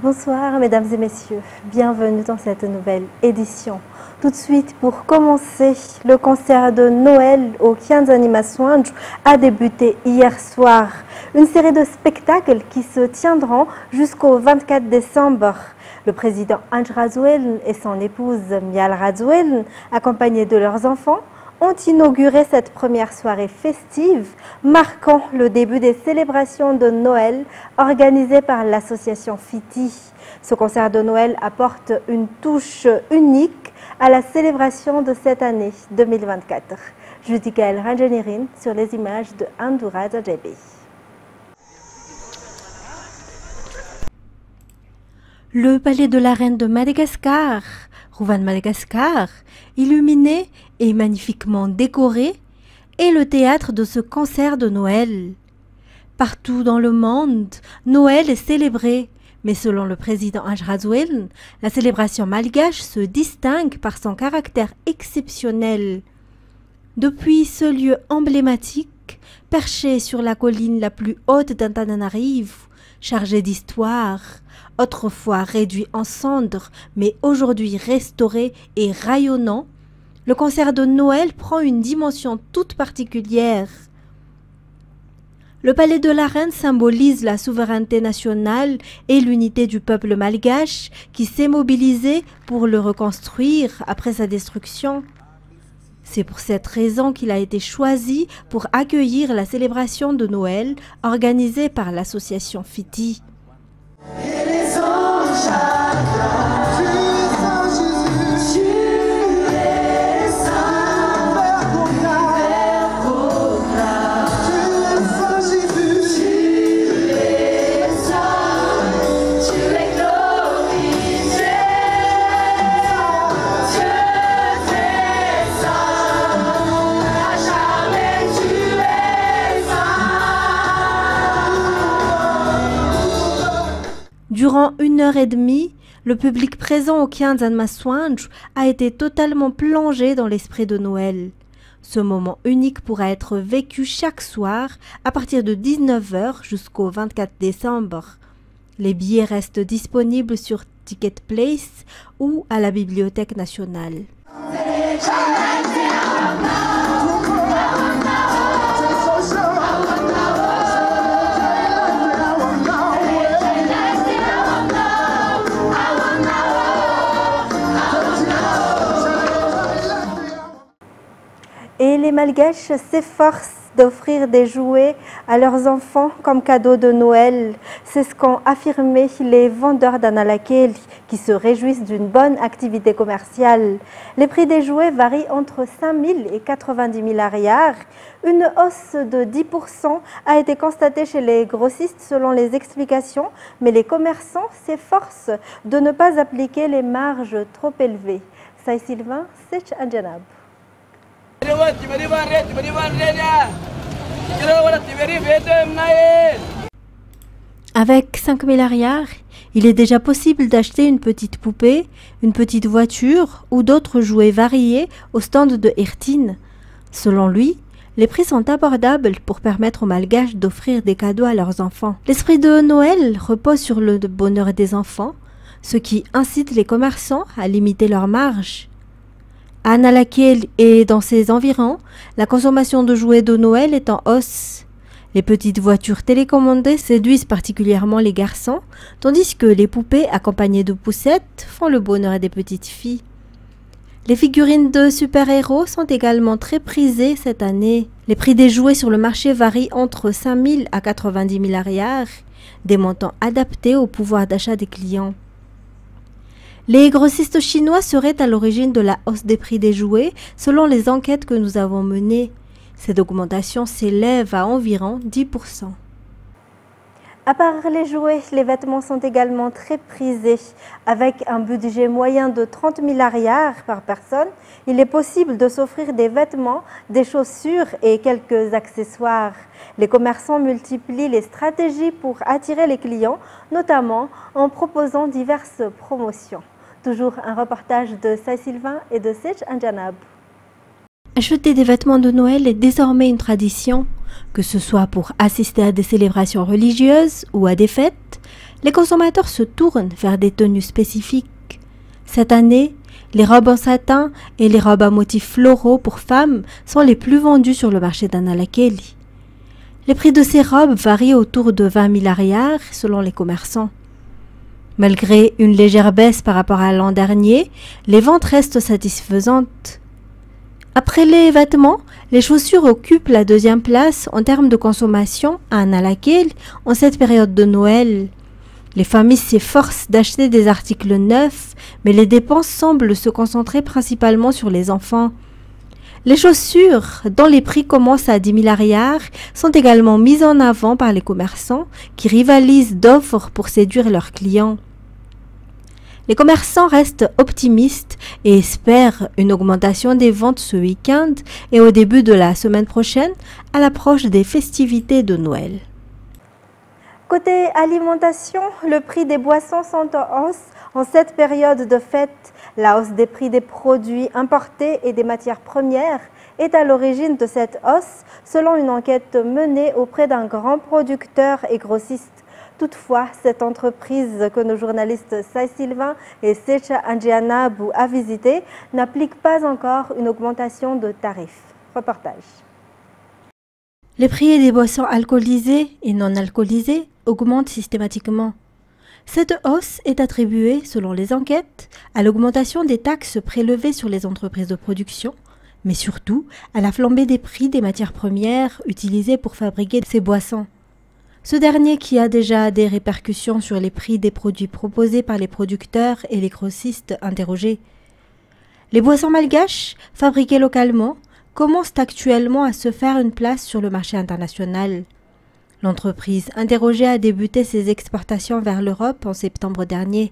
Bonsoir mesdames et messieurs, bienvenue dans cette nouvelle édition. Tout de suite, pour commencer, le concert de Noël au Kianzani Soanju a débuté hier soir. Une série de spectacles qui se tiendront jusqu'au 24 décembre. Le président Ange Razouel et son épouse Mial Razouel, accompagnés de leurs enfants, ont inauguré cette première soirée festive, marquant le début des célébrations de Noël organisées par l'association Fiti. Ce concert de Noël apporte une touche unique à la célébration de cette année 2024. Judikael Ranjanirin sur les images de Andoura Djebe. Le palais de la reine de Madagascar, Rouvan Madagascar, illuminé et magnifiquement décoré, est le théâtre de ce concert de Noël. Partout dans le monde, Noël est célébré, mais selon le président Ange Razouel, la célébration malgache se distingue par son caractère exceptionnel. Depuis ce lieu emblématique, perché sur la colline la plus haute d'Antananarivo, chargé d'histoire, autrefois réduit en cendres, mais aujourd'hui restauré et rayonnant, le concert de Noël prend une dimension toute particulière. Le palais de la reine symbolise la souveraineté nationale et l'unité du peuple malgache qui s'est mobilisé pour le reconstruire après sa destruction. C'est pour cette raison qu'il a été choisi pour accueillir la célébration de Noël organisée par l'association Fiti. Durant 1h30, le public présent au Kianzani Soanju a été totalement plongé dans l'esprit de Noël. Ce moment unique pourra être vécu chaque soir à partir de 19h jusqu'au 24 décembre. Les billets restent disponibles sur Ticket Place ou à la Bibliothèque nationale. Et les Malgaches s'efforcent d'offrir des jouets à leurs enfants comme cadeau de Noël. C'est ce qu'ont affirmé les vendeurs d'Analakel qui se réjouissent d'une bonne activité commerciale. Les prix des jouets varient entre 5 000 et 90 000 ariars. Une hausse de 10% a été constatée chez les grossistes selon les explications, mais les commerçants s'efforcent de ne pas appliquer les marges trop élevées. Saï Sylvain, Sech Anjanab. Avec 5 000 ariars, il est déjà possible d'acheter une petite poupée, une petite voiture ou d'autres jouets variés au stand de Ertine. Selon lui, les prix sont abordables pour permettre aux Malgaches d'offrir des cadeaux à leurs enfants. L'esprit de Noël repose sur le bonheur des enfants, ce qui incite les commerçants à limiter leurs marges. À Analakel et dans ses environs, la consommation de jouets de Noël est en hausse. Les petites voitures télécommandées séduisent particulièrement les garçons, tandis que les poupées accompagnées de poussettes font le bonheur des petites filles. Les figurines de super-héros sont également très prisées cette année. Les prix des jouets sur le marché varient entre 5 000 à 90 000 ariars, des montants adaptés au pouvoir d'achat des clients. Les grossistes chinois seraient à l'origine de la hausse des prix des jouets, selon les enquêtes que nous avons menées. Cette augmentation s'élève à environ 10%. À part les jouets, les vêtements sont également très prisés. Avec un budget moyen de 30 000 ariars par personne, il est possible de s'offrir des vêtements, des chaussures et quelques accessoires. Les commerçants multiplient les stratégies pour attirer les clients, notamment en proposant diverses promotions. Toujours un reportage de Saï Sylvain et de Sech Anjanab. Acheter des vêtements de Noël est désormais une tradition. Que ce soit pour assister à des célébrations religieuses ou à des fêtes, les consommateurs se tournent vers des tenues spécifiques. Cette année, les robes en satin et les robes à motifs floraux pour femmes sont les plus vendues sur le marché d'Analakeli. Les prix de ces robes varient autour de 20 000 arrières selon les commerçants. Malgré une légère baisse par rapport à l'an dernier, les ventes restent satisfaisantes. Après les vêtements, les chaussures occupent la deuxième place en termes de consommation à Analakel en cette période de Noël. Les familles s'efforcent d'acheter des articles neufs, mais les dépenses semblent se concentrer principalement sur les enfants. Les chaussures, dont les prix commencent à 10 000 arrières, sont également mises en avant par les commerçants qui rivalisent d'offres pour séduire leurs clients. Les commerçants restent optimistes et espèrent une augmentation des ventes ce week-end et au début de la semaine prochaine à l'approche des festivités de Noël. Côté alimentation, le prix des boissons sont en hausse en cette période de fête. La hausse des prix des produits importés et des matières premières est à l'origine de cette hausse, selon une enquête menée auprès d'un grand producteur et grossiste. Toutefois, cette entreprise que nos journalistes Sai Sylvain et Secha Andjianabou a visité n'applique pas encore une augmentation de tarifs. Reportage. Les prix des boissons alcoolisées et non alcoolisées augmentent systématiquement. Cette hausse est attribuée, selon les enquêtes, à l'augmentation des taxes prélevées sur les entreprises de production, mais surtout à la flambée des prix des matières premières utilisées pour fabriquer ces boissons. Ce dernier qui a déjà des répercussions sur les prix des produits proposés par les producteurs et les grossistes interrogés. Les boissons malgaches, fabriquées localement, commencent actuellement à se faire une place sur le marché international. L'entreprise interrogée a débuté ses exportations vers l'Europe en septembre dernier.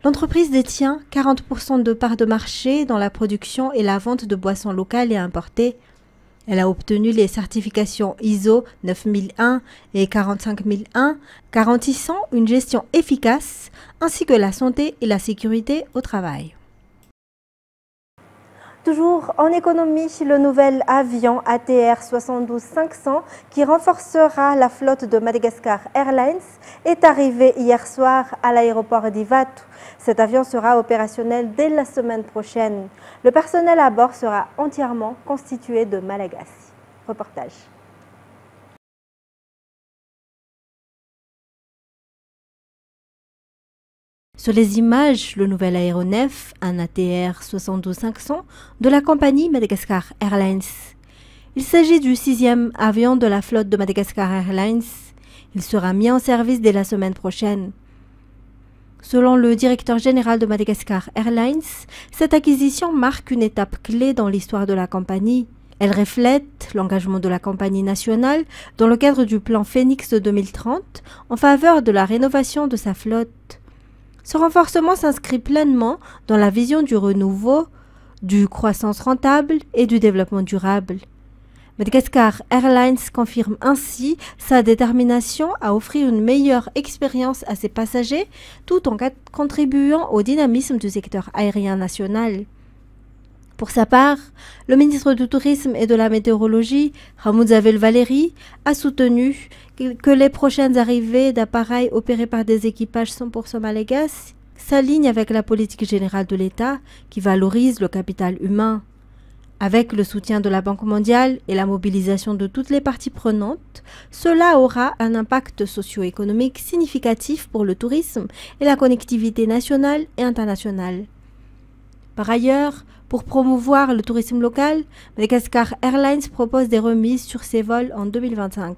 L'entreprise détient 40% de parts de marché dans la production et la vente de boissons locales et importées. Elle a obtenu les certifications ISO 9001 et 45001, garantissant une gestion efficace ainsi que la santé et la sécurité au travail. Toujours en économie, le nouvel avion ATR 72-500 qui renforcera la flotte de Madagascar Airlines est arrivé hier soir à l'aéroport d'Ivatu. Cet avion sera opérationnel dès la semaine prochaine. Le personnel à bord sera entièrement constitué de Malagasy. Reportage. Sur les images, le nouvel aéronef, un ATR 72-500 de la compagnie Madagascar Airlines. Il s'agit du 6e avion de la flotte de Madagascar Airlines. Il sera mis en service dès la semaine prochaine. Selon le directeur général de Madagascar Airlines, cette acquisition marque une étape clé dans l'histoire de la compagnie. Elle reflète l'engagement de la compagnie nationale dans le cadre du plan Phoenix de 2030 en faveur de la rénovation de sa flotte. Ce renforcement s'inscrit pleinement dans la vision du renouveau, du croissance rentable et du développement durable. Madagascar Airlines confirme ainsi sa détermination à offrir une meilleure expérience à ses passagers tout en contribuant au dynamisme du secteur aérien national. Pour sa part, le ministre du Tourisme et de la Météorologie, Ramoudzavel Valéry, a soutenu que les prochaines arrivées d'appareils opérés par des équipages 100% malagasy s'alignent avec la politique générale de l'État qui valorise le capital humain. Avec le soutien de la Banque mondiale et la mobilisation de toutes les parties prenantes, cela aura un impact socio-économique significatif pour le tourisme et la connectivité nationale et internationale. Par ailleurs, pour promouvoir le tourisme local, Madagascar Airlines propose des remises sur ses vols en 2025.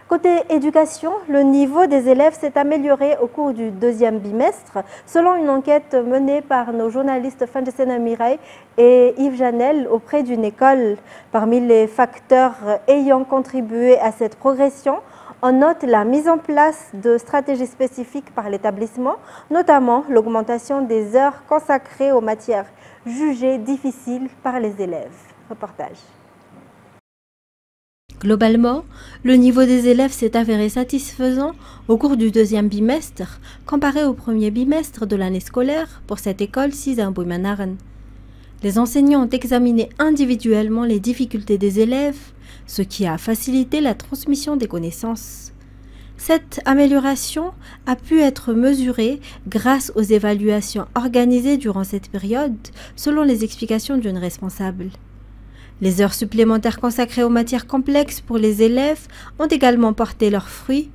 Côté éducation, le niveau des élèves s'est amélioré au cours du deuxième bimestre, selon une enquête menée par nos journalistes Fanjesena Mireille et Yves Janel auprès d'une école. Parmi les facteurs ayant contribué à cette progression, on note la mise en place de stratégies spécifiques par l'établissement, notamment l'augmentation des heures consacrées aux matières jugées difficiles par les élèves. Reportage. Globalement, le niveau des élèves s'est avéré satisfaisant au cours du deuxième bimestre, comparé au premier bimestre de l'année scolaire pour cette école Sizambouymanaren. Les enseignants ont examiné individuellement les difficultés des élèves, ce qui a facilité la transmission des connaissances. Cette amélioration a pu être mesurée grâce aux évaluations organisées durant cette période, selon les explications d'une responsable. Les heures supplémentaires consacrées aux matières complexes pour les élèves ont également porté leurs fruits.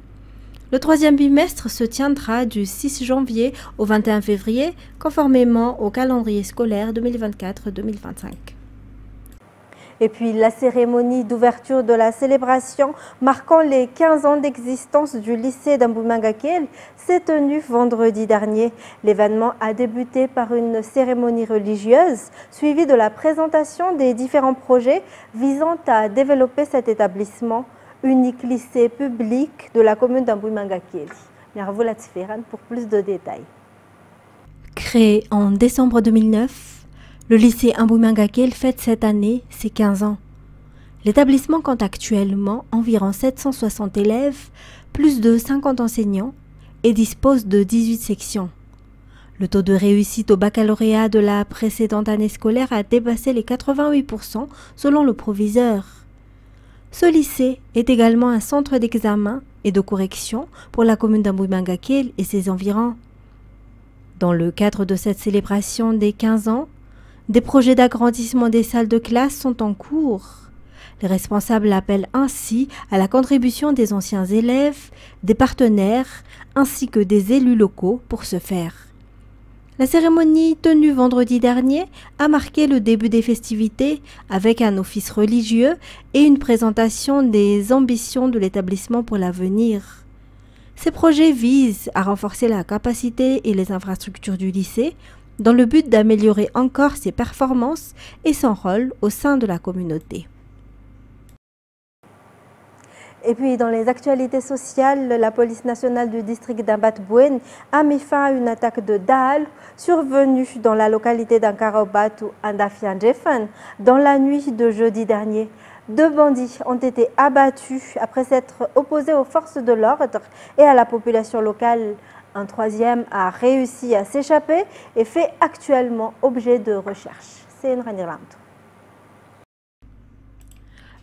Le troisième bimestre se tiendra du 6 janvier au 21 février, conformément au calendrier scolaire 2024-2025. Et puis la cérémonie d'ouverture de la célébration marquant les 15 ans d'existence du lycée d'Amboumanga-Kelle s'est tenue vendredi dernier. L'événement a débuté par une cérémonie religieuse suivie de la présentation des différents projets visant à développer cet établissement, unique lycée public de la commune d'Amboumanga-Kelle. Pour plus de détails. Créé en décembre 2009, le lycée Amboumanga-Kelle fête cette année ses 15 ans. L'établissement compte actuellement environ 760 élèves, plus de 50 enseignants et dispose de 18 sections. Le taux de réussite au baccalauréat de la précédente année scolaire a dépassé les 88% selon le proviseur. Ce lycée est également un centre d'examen et de correction pour la commune d'Amboumanga-Kelle et ses environs. Dans le cadre de cette célébration des 15 ans, des projets d'agrandissement des salles de classe sont en cours. Les responsables appellent ainsi à la contribution des anciens élèves, des partenaires ainsi que des élus locaux pour ce faire. La cérémonie tenue vendredi dernier a marqué le début des festivités avec un office religieux et une présentation des ambitions de l'établissement pour l'avenir. Ces projets visent à renforcer la capacité et les infrastructures du lycée dans le but d'améliorer encore ses performances et son rôle au sein de la communauté. Et puis dans les actualités sociales, la police nationale du district d'Ambat-Bouen a mis fin à une attaque de Daal survenue dans la localité d'Ankaraobat ou Andafian-Jefan dans la nuit de jeudi dernier. 2 bandits ont été abattus après s'être opposés aux forces de l'ordre et à la population locale. Un troisième a réussi à s'échapper et fait actuellement objet de recherche. C'est une Ranirland.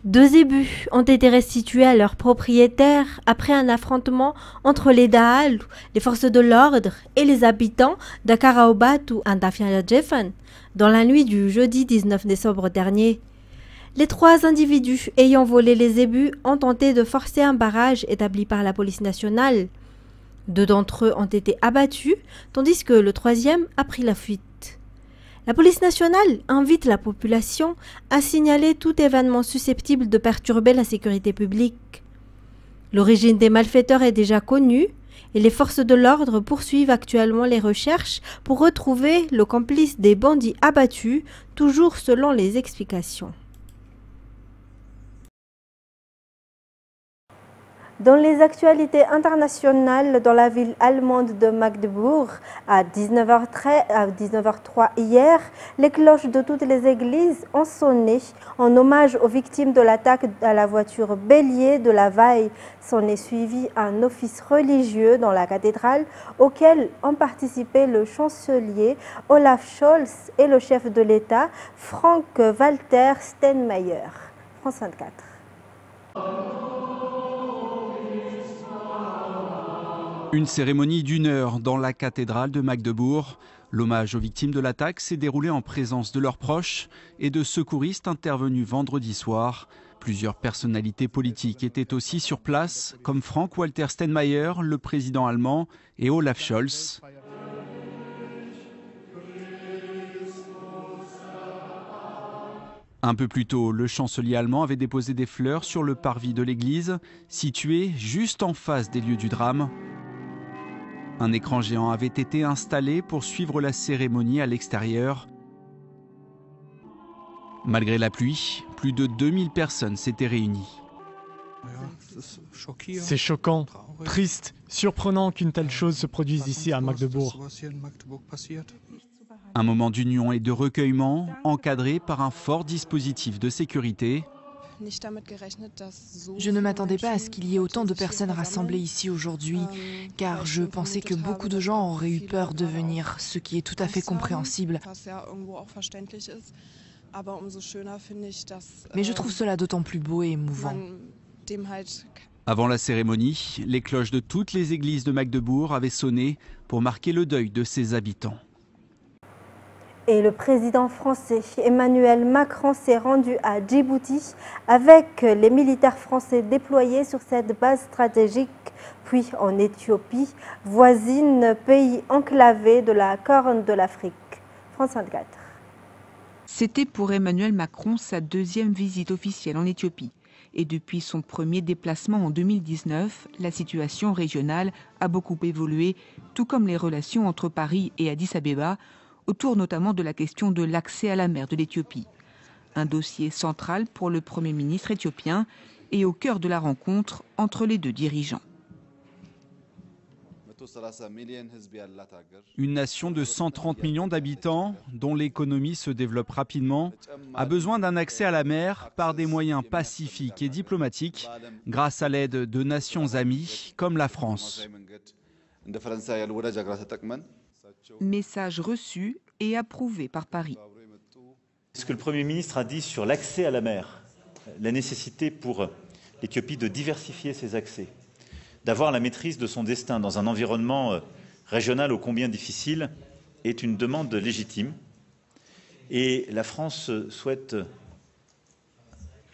2 zébus ont été restitués à leurs propriétaires après un affrontement entre les Daal, les forces de l'ordre et les habitants d'Akaraobat ou Andafian-Jefan dans la nuit du jeudi 19 décembre dernier. Les 3 individus ayant volé les zébus ont tenté de forcer un barrage établi par la police nationale. 2 d'entre eux ont été abattus, tandis que le 3e a pris la fuite. La police nationale invite la population à signaler tout événement susceptible de perturber la sécurité publique. L'origine des malfaiteurs est déjà connue et les forces de l'ordre poursuivent actuellement les recherches pour retrouver le complice des bandits abattus, toujours selon les explications. Dans les actualités internationales, dans la ville allemande de Magdebourg, à 19h03 hier, les cloches de toutes les églises ont sonné en hommage aux victimes de l'attaque à la voiture bélier de la veille. S'en est suivi un office religieux dans la cathédrale auquel ont participé le chancelier Olaf Scholz et le chef de l'État Frank-Walter Steinmeier. France 24. Une cérémonie d'1 heure dans la cathédrale de Magdebourg. L'hommage aux victimes de l'attaque s'est déroulé en présence de leurs proches et de secouristes intervenus vendredi soir. Plusieurs personnalités politiques étaient aussi sur place, comme Frank-Walter Steinmeier, le président allemand, et Olaf Scholz. Un peu plus tôt, le chancelier allemand avait déposé des fleurs sur le parvis de l'église, situé juste en face des lieux du drame. Un écran géant avait été installé pour suivre la cérémonie à l'extérieur. Malgré la pluie, plus de 2000 personnes s'étaient réunies. C'est choquant, triste, surprenant qu'une telle chose se produise ici à Magdebourg. Un moment d'union et de recueillement, encadré par un fort dispositif de sécurité. Je ne m'attendais pas à ce qu'il y ait autant de personnes rassemblées ici aujourd'hui, car je pensais que beaucoup de gens auraient eu peur de venir, ce qui est tout à fait compréhensible. Mais je trouve cela d'autant plus beau et émouvant. Avant la cérémonie, les cloches de toutes les églises de Magdebourg avaient sonné pour marquer le deuil de ses habitants. Et le président français Emmanuel Macron s'est rendu à Djibouti avec les militaires français déployés sur cette base stratégique, puis en Éthiopie, voisine, pays enclavé de la Corne de l'Afrique. France 24. C'était pour Emmanuel Macron sa deuxième visite officielle en Éthiopie. Et depuis son premier déplacement en 2019, la situation régionale a beaucoup évolué, tout comme les relations entre Paris et Addis-Abeba, autour notamment de la question de l'accès à la mer de l'Éthiopie. Un dossier central pour le Premier ministre éthiopien et au cœur de la rencontre entre les deux dirigeants. Une nation de 130 millions d'habitants, dont l'économie se développe rapidement, a besoin d'un accès à la mer par des moyens pacifiques et diplomatiques, grâce à l'aide de nations amies comme la France. Message reçu et approuvé par Paris. Ce que le Premier ministre a dit sur l'accès à la mer, la nécessité pour l'Éthiopie de diversifier ses accès, d'avoir la maîtrise de son destin dans un environnement régional ô combien difficile, est une demande légitime. Et la France souhaite,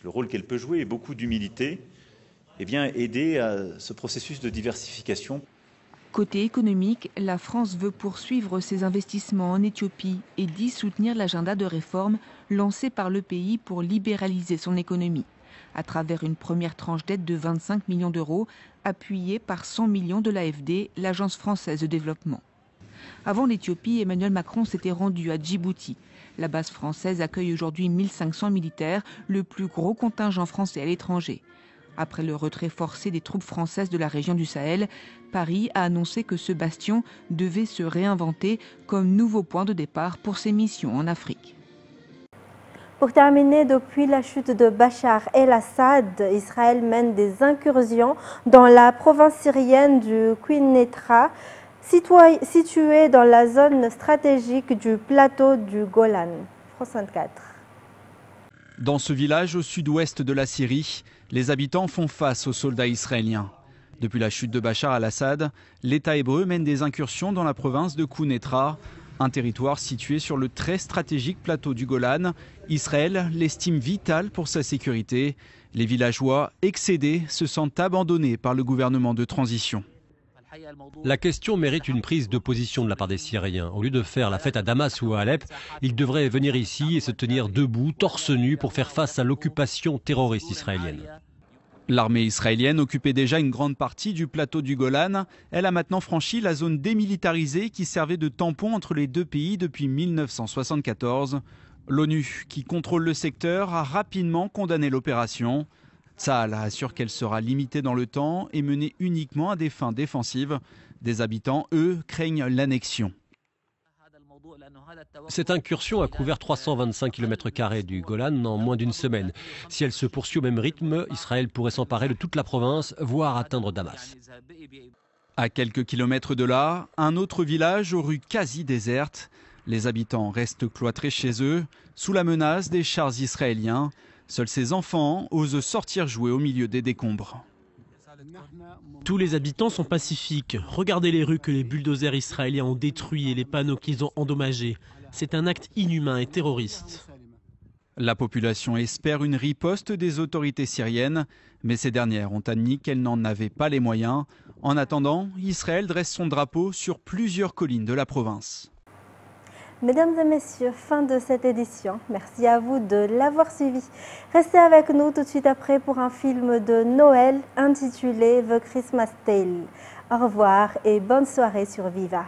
le rôle qu'elle peut jouer, et beaucoup d'humilité, aider à ce processus de diversification. Côté économique, la France veut poursuivre ses investissements en Éthiopie et dit soutenir l'agenda de réforme lancé par le pays pour libéraliser son économie, à travers une première tranche d'aide de 25 millions d'euros, appuyée par 100 millions de l'AFD, l'Agence française de développement. Avant l'Éthiopie, Emmanuel Macron s'était rendu à Djibouti. La base française accueille aujourd'hui 1500 militaires, le plus gros contingent français à l'étranger. Après le retrait forcé des troupes françaises de la région du Sahel, Paris a annoncé que ce bastion devait se réinventer comme nouveau point de départ pour ses missions en Afrique. Pour terminer, depuis la chute de Bachar el-Assad, Israël mène des incursions dans la province syrienne du Quneitra, située dans la zone stratégique du plateau du Golan. France 24. Dans ce village au sud-ouest de la Syrie, les habitants font face aux soldats israéliens. Depuis la chute de Bachar al-Assad, l'État hébreu mène des incursions dans la province de Quneitra, un territoire situé sur le très stratégique plateau du Golan. Israël l'estime vital pour sa sécurité. Les villageois, excédés, se sentent abandonnés par le gouvernement de transition. La question mérite une prise de position de la part des Syriens. Au lieu de faire la fête à Damas ou à Alep, ils devraient venir ici et se tenir debout, torse nu, pour faire face à l'occupation terroriste israélienne. L'armée israélienne occupait déjà une grande partie du plateau du Golan. Elle a maintenant franchi la zone démilitarisée qui servait de tampon entre les deux pays depuis 1974. L'ONU, qui contrôle le secteur, a rapidement condamné l'opération. Tsahal assure qu'elle sera limitée dans le temps et menée uniquement à des fins défensives. Des habitants, eux, craignent l'annexion. Cette incursion a couvert 325 km² du Golan en moins d'une semaine. Si elle se poursuit au même rythme, Israël pourrait s'emparer de toute la province, voire atteindre Damas. À quelques kilomètres de là, un autre village aux rues quasi désertes. Les habitants restent cloîtrés chez eux, sous la menace des chars israéliens. Seuls ces enfants osent sortir jouer au milieu des décombres. Tous les habitants sont pacifiques. Regardez les rues que les bulldozers israéliens ont détruites et les panneaux qu'ils ont endommagés. C'est un acte inhumain et terroriste. La population espère une riposte des autorités syriennes, mais ces dernières ont admis qu'elles n'en avaient pas les moyens. En attendant, Israël dresse son drapeau sur plusieurs collines de la province. Mesdames et messieurs, fin de cette édition. Merci à vous de l'avoir suivi. Restez avec nous tout de suite après pour un film de Noël intitulé The Christmas Tale. Au revoir et bonne soirée sur Viva.